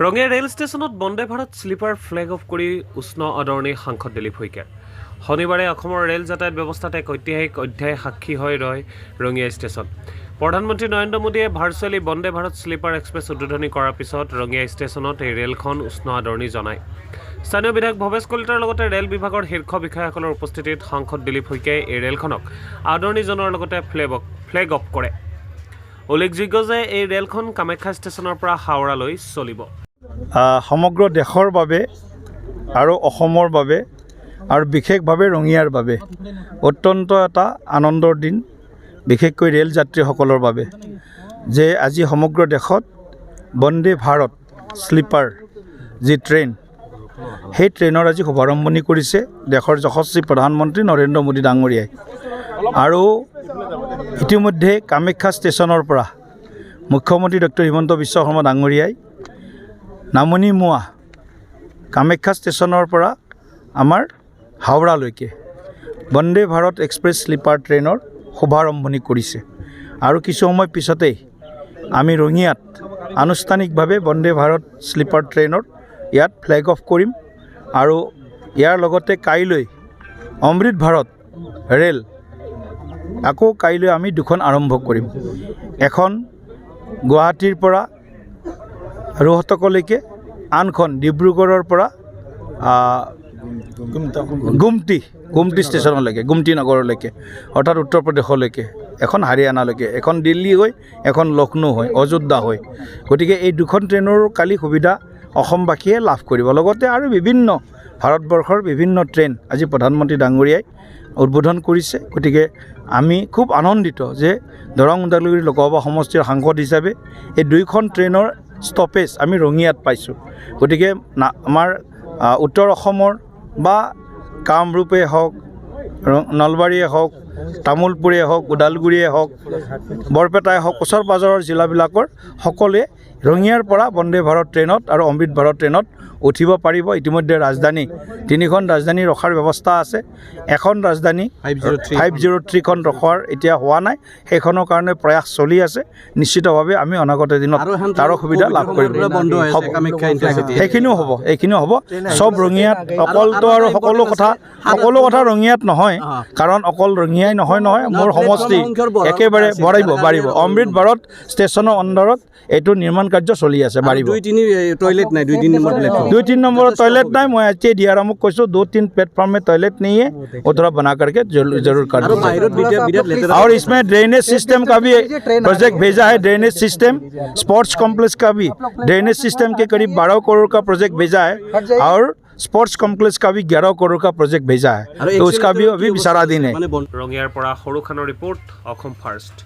Rangia rail ষ্টেচনত Vande Bharat sleeper flag off কৰি উষ্ণ আদৰণি সাংসদ দিলীপ শইকীয়াৰ। শনিবাৰে অসমৰ ৰেল যাতায়াত ব্যৱস্থাত এক ঐতিহাসিক অধ্যায় সাক্ষী হৈ ৰয় ৰঙিয়া ষ্টেচন। প্ৰধানমন্ত্ৰী নৰেন্দ্ৰ মোদীয়ে virtually Vande Bharat sleeper express উদ্বোধনী কৰাৰ পিছত ৰঙিয়া ষ্টেচনত এই ৰেলখন উষ্ণ আদৰণি জনায়। স্থানীয় বিধায়ক ভৱেশ কলিতাৰ লগতে ৰেল বিভাগৰ শীৰ্ষ বিষয়াসকলৰ উপস্থিতিত সাংসদ দিলীপ শইকীয়াই এই ৰেলখনক আদৰণি জনোৱাৰ লগতে ফ্লেগ অফ কৰে। উল্লেখযোগ্য যে এই ৰেলখন কামাখ্যা ষ্টেচনৰ পৰা হাওৰালৈ চলিব। সমগ্ৰ দেশৰ বাবে আৰু অসমৰ বাবে আৰু বিশেষভাৱে ৰঙিয়াৰ বাবে অত্যন্ত এটা আনন্দৰ দিন, বিশেষকৈ ৰেল যাত্ৰীসকলৰ বাবে যে আজি সমগ্ৰ দেশত বন্দে ভাৰত স্লিপাৰ যি ট্ৰেইন, সেই ট্ৰেইনৰ আজি শুভাৰম্ভণি কৰিছে দেশৰ যশস্বী প্ৰধানমন্ত্ৰী নৰেন্দ্ৰ মোদী ডাঙৰীয়াই। আৰু ইতিমধ্যে কামাখ্যা ষ্টেচনৰ পৰা মুখ্যমন্ত্ৰী ডক্টৰ হিমন্ত বিশ্ব শৰ্মা ডাঙৰীয়াই নামনি মোৱা কামাখ্যা ষ্টেচনৰ পৰা আমাৰ হাওৰালৈকে বন্দে ভাৰত এক্সপ্ৰেছ স্লিপাৰ ট্ৰেইনৰ শুভাৰম্ভণি কৰিছে। আৰু কিছু সময় পিছতেই আমি ৰঙিয়াত আনুষ্ঠানিকভাৱে বন্দে ভাৰত স্লিপাৰ ট্ৰেইনৰ ইয়াত ফ্লেগ অফ কৰিম। আৰু ইয়াৰ লগতে কাইলৈ অমৃত ভাৰত ৰেল আকৌ কাইলৈ আমি দুখন আৰম্ভ কৰিম। এখন গুৱাহাটীৰ পৰা ৰোহতকলৈকে, আনখন ডিব্ৰুগড়ৰ পৰা গুমটি ষ্টেচনলৈকে, গুমটি নগৰলৈকে, অৰ্থাৎ উত্তৰ প্ৰদেশলৈকে, এখন হাৰিয়ানালৈকে, এখন দিল্লী হৈ, এখন লক্ষ্ণৌ হৈ, অযোধ্যা হৈ। গতিকে এই দুখন ট্ৰেইনৰ কালি সুবিধা অসমবাসীয়ে লাভ কৰিব। লগতে আৰু বিভিন্ন ভাৰতবৰ্ষৰ বিভিন্ন ট্ৰেইন আজি প্ৰধানমন্ত্ৰী ডাঙৰীয়াই উদ্বোধন কৰিছে। গতিকে আমি খুব আনন্দিত যে দৰং ওদালগুৰি লোকসভা সমষ্টিৰ সাংসদ হিচাপে এই দুইখন ট্ৰেইনৰ ষ্টপেজ আমি ৰঙিয়াত পাইছোঁ। গতিকে আমাৰ উত্তৰ অসমৰ বা কামৰূপেই হওক, নলবাৰীয়ে হওক, তামোলপুৰেই হওক, ওদালগুৰিয়ে হওক, বৰপেটাই হওক, ওচৰ পাজৰৰ জিলাবিলাকৰ সকলোৱে ৰঙিয়াৰ পৰা বন্দে ভাৰত ট্ৰেইনত আৰু অমৃত ভাৰত ট্ৰেইনত উঠিব পাৰিব। ইতিমধ্যে ৰাজধানী, তিনিখন ৰাজধানী ৰখাৰ ব্যৱস্থা আছে। এখন ৰাজধানী 503খন ৰখাৰ এতিয়া হোৱা নাই, সেইখনৰ কাৰণে প্ৰয়াস চলি আছে। নিশ্চিতভাৱে আমি অনাগত দিনত তাৰো সুবিধা লাভ কৰিব। সেইখিনিও হ'ব, এইখিনিও হ'ব চব ৰঙিয়াত। অকলতো আৰু সকলো কথা ৰঙিয়াত নহয়, কাৰণ অকল ৰঙিয়াই নহয় মোৰ সমষ্টি একেবাৰে বাঢ়িব। অমৃত ভাৰত ষ্টেচনৰ অণ্ডাৰত এইটো নিৰ্মাণ কাৰ্য চলি আছে, বাঢ়িব। 2-3 नंबर टॉयलेट नहीं, मैं अच्छे DRM को कहूँ 2-3 प्लेटफॉर्म में टॉयलेट नहीं है, वो थोड़ा बना करके जरूर कर दो। और इसमें ड्रेनेज सिस्टम का भी प्रोजेक्ट भेजा है। ड्रेनेज सिस्टम, स्पोर्ट्स कॉम्प्लेक्स का भी ड्रेनेज सिस्टम के करीब 12 करोड़ का प्रोजेक्ट भेजा है, और स्पोर्ट्स कॉम्प्लेक्स का भी 11 करोड़ का प्रोजेक्ट भेजा है, तो उसका भी अभी विचाराधीन है। रंगियार পৰা সৰু খানৰ ৰিপৰ্ট, অসম ফাৰ্ষ্ট।